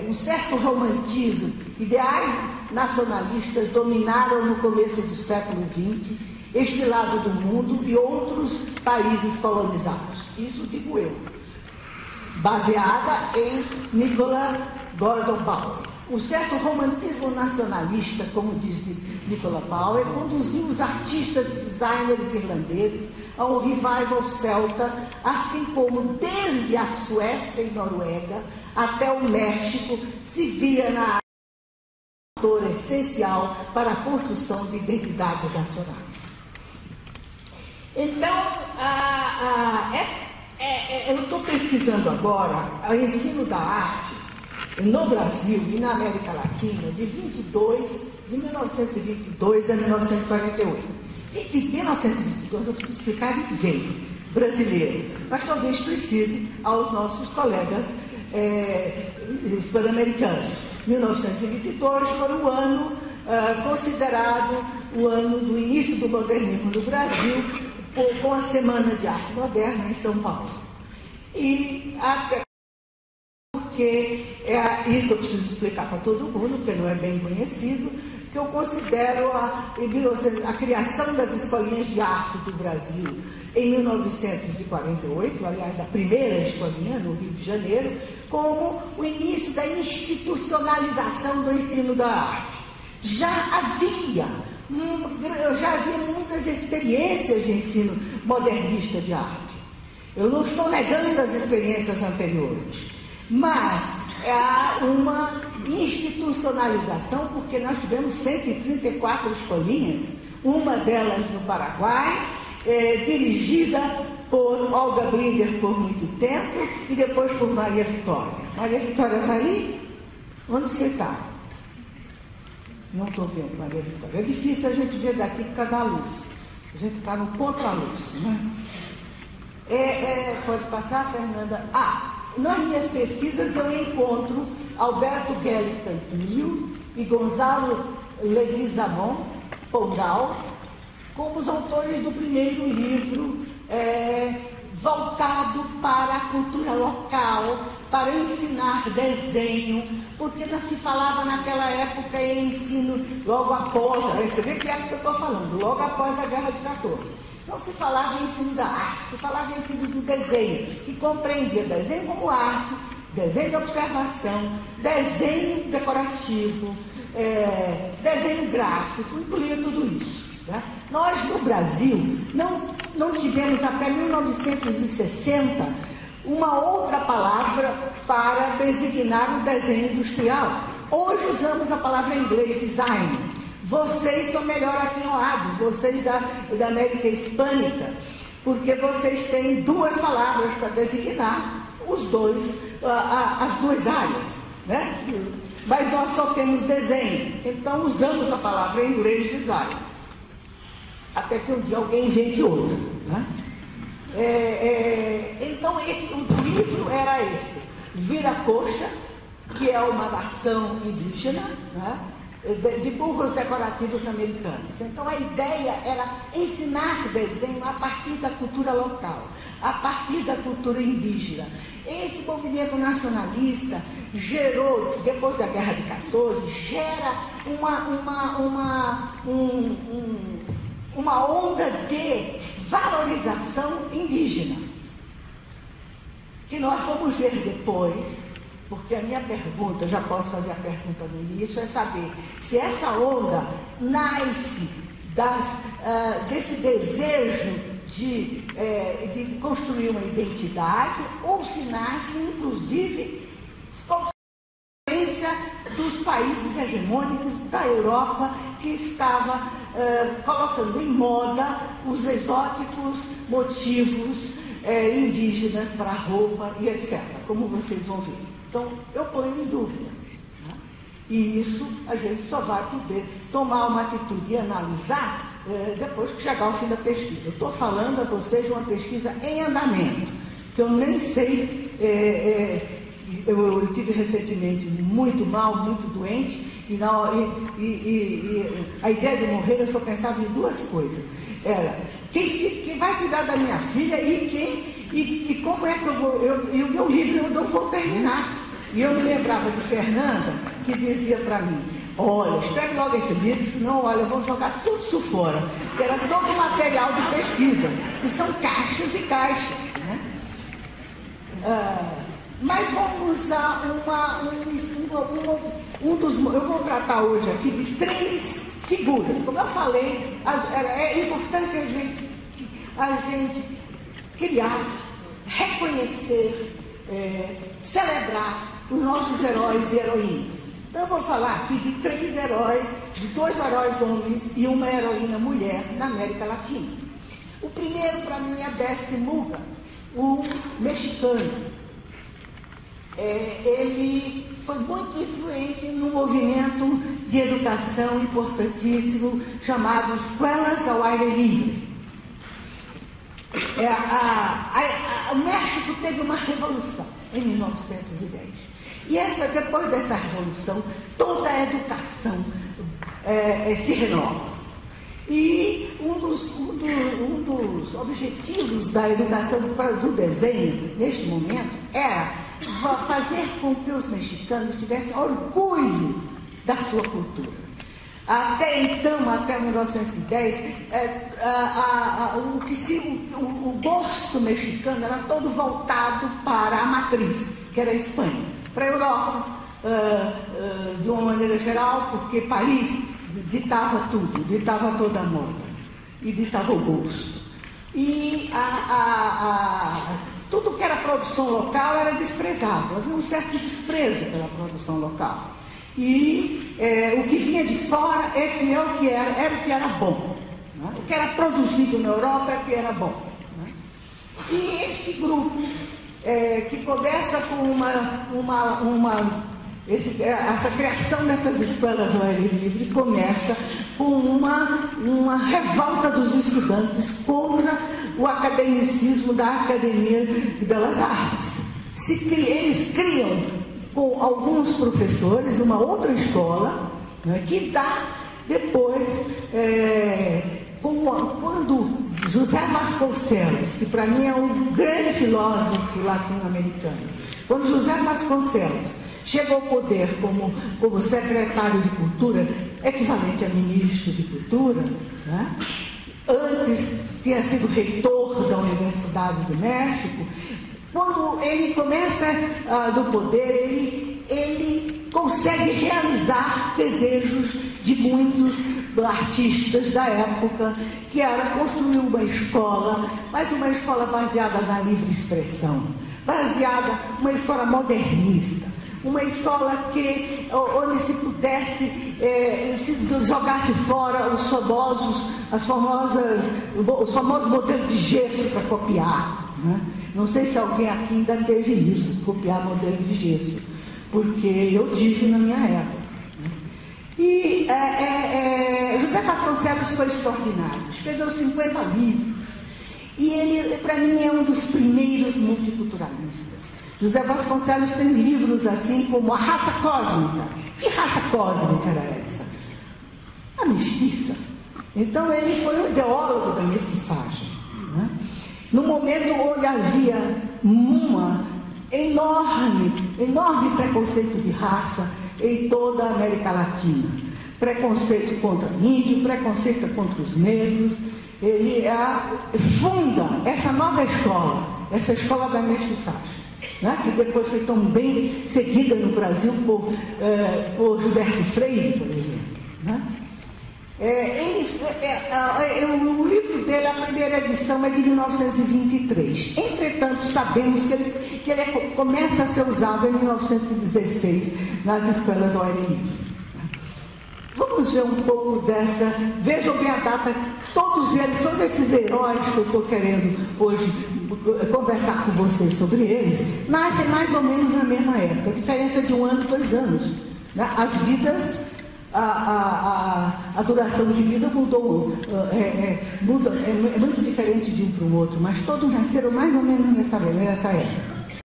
um certo romantismo, ideais nacionalistas dominaram no começo do século XX este lado do mundo e outros países colonizados. Isso digo eu, baseada em Nicolas Gordon Powell. Um certo romantismo nacionalista, como diz Nicolas Powell, conduziu os artistas e designers irlandeses a um revival celta, assim como desde a Suécia e Noruega até o México se via na arte um fator essencial para a construção de identidades nacionais. Então, eu estou pesquisando agora o ensino da arte no Brasil e na América Latina de 1922 a 1948. De 1922 não preciso explicar a ninguém brasileiro, mas talvez precise aos nossos colegas hispano-americanos. 1922 foi o ano considerado o ano do início do modernismo no Brasil, com a Semana de Arte Moderna em São Paulo. E até porque isso eu preciso explicar para todo mundo, porque não é bem conhecido, que eu considero a criação das escolinhas de arte do Brasil em 1948, aliás, a primeira escolinha no Rio de Janeiro, como o início da institucionalização do ensino da arte. Já havia muitas experiências de ensino modernista de arte. Eu não estou negando as experiências anteriores, mas há uma institucionalização, porque nós tivemos 134 escolinhas, uma delas no Paraguai, dirigida por Olga Bringer por muito tempo e depois por Maria Vitória. Maria Vitória está aí? Onde você está? Não estou vendo Maria Vitória. É difícil a gente ver daqui por causa da luz. A gente está no contra-luz, né? Pode passar, Fernanda? Nas minhas pesquisas eu encontro Alberto Guelli Campilho e Gonzalo Leguizamon Pongal como os autores do primeiro livro voltado para a cultura local, para ensinar desenho, porque não se falava naquela época em ensino logo após, você vê que época eu estou falando, logo após a Guerra de 14. Não se falava em ensino da arte, se falava em ensino do desenho, e compreendia desenho como arte, desenho de observação, desenho decorativo, desenho gráfico, incluía tudo isso. Né? Nós, no Brasil, não tivemos até 1960 uma outra palavra para designar o desenho industrial. Hoje usamos a palavra em inglês, design. Vocês são melhor aquinoados, vocês da América Hispânica, porque vocês têm duas palavras para designar as duas áreas, né? Mas nós só temos desenho, então usamos a palavra em inglês design, até que um dia alguém invente outra, né? Então o livro era esse, Viracocha, que é uma nação indígena, né? De burros decorativos americanos. Então a ideia era ensinar desenho a partir da cultura local, a partir da cultura indígena. Esse movimento nacionalista gerou, depois da Guerra de 14, gera uma onda de valorização indígena, que nós vamos ver depois. Porque a minha pergunta, já posso fazer a pergunta no início, é saber se essa onda nasce desse desejo de construir uma identidade, ou se nasce, inclusive, consequência dos países hegemônicos da Europa, que estava colocando em moda os exóticos motivos indígenas para roupa e etc., como vocês vão ver. Então, eu ponho em dúvida. Né? E isso a gente só vai poder tomar uma atitude e analisar depois que chegar ao fim da pesquisa. Eu estou falando a vocês de uma pesquisa em andamento, que eu nem sei. Eu tive recentemente muito mal, muito doente, e a ideia de morrer eu só pensava em duas coisas. Era quem vai cuidar da minha filha e como é que eu vou. E o meu livro eu não vou terminar. E eu me lembrava de Fernanda, que dizia para mim, olha, escreve logo esse livro, senão, olha, eu vou jogar tudo isso fora. Que era todo material de pesquisa, que são caixas e caixas, né? Mas vamos a eu vou tratar hoje aqui de 3 figuras. Como eu falei, é importante a gente criar, reconhecer, celebrar os nossos heróis e heroínas. Então eu vou falar aqui de 3 heróis, de 2 heróis homens e uma heroína mulher na América Latina. O primeiro, para mim, é Deste Muga, o mexicano. Ele foi muito influente num movimento de educação importantíssimo chamado Escolas ao Aire Livre. O México teve uma revolução em 1910. E depois dessa revolução, toda a educação se renova. E um dos objetivos da educação do desenho, neste momento, era fazer com que os mexicanos tivessem orgulho da sua cultura. Até então, até 1910, o gosto mexicano era todo voltado para a matriz, que era a Espanha, para a Europa, de uma maneira geral, porque Paris ditava tudo, ditava toda a moda e ditava o gosto. E tudo que era produção local era desprezado, havia um certo desprezo pela produção local. E o que vinha de fora era o que era bom. Né? O que era produzido na Europa era o que era bom. Né? E este grupo, que começa com essa criação dessas escolas ao aire livre, começa com uma revolta dos estudantes contra o academicismo da Academia de Belas Artes. Eles criam, com alguns professores, uma outra escola, né, que dá depois, quando José Vasconcelos, que para mim é um grande filósofo latino-americano, quando José Vasconcelos chega ao poder como secretário de Cultura, equivalente a ministro de Cultura, né? Antes tinha sido reitor da Universidade do México. Quando ele começa do poder, ele consegue realizar desejos de muitos artistas da época, que era construir uma escola, mas uma escola baseada na livre expressão, uma escola modernista, uma escola onde se pudesse se jogasse fora os famosos modelos de gesso para copiar. Né? Não sei se alguém aqui ainda teve isso, copiar modelo de gesso, porque eu tive na minha época. Né? E José Vasconcelos foi extraordinário, escreveu 50 livros, e ele, para mim, é um dos primeiros multiculturalistas. José Vasconcelos tem livros assim como A Raça Cósmica. Que raça cósmica era essa? A mestiça. Então ele foi o ideólogo da mestiçagem. Né? No momento onde havia um enorme preconceito de raça em toda a América Latina. Preconceito contra índio, preconceito contra os negros. Ele funda essa nova escola, essa escola da mestiçagem. Né? Que depois foi tão bem seguida no Brasil por Gilberto Freire, por exemplo. Né? O livro dele, a primeira edição, é de 1923. Entretanto, sabemos que ele começa a ser usado em 1916 nas escolas ao aire livre. Vamos ver um pouco dessa. Vejam bem a data. Todos esses heróis que eu estou querendo hoje conversar com vocês sobre eles, nascem mais ou menos na mesma época. A diferença de 1 ano e 2 anos. Né? As vidas, a duração de vida mudou. É muito diferente de um para o outro, mas todos nasceram mais ou menos nessa época.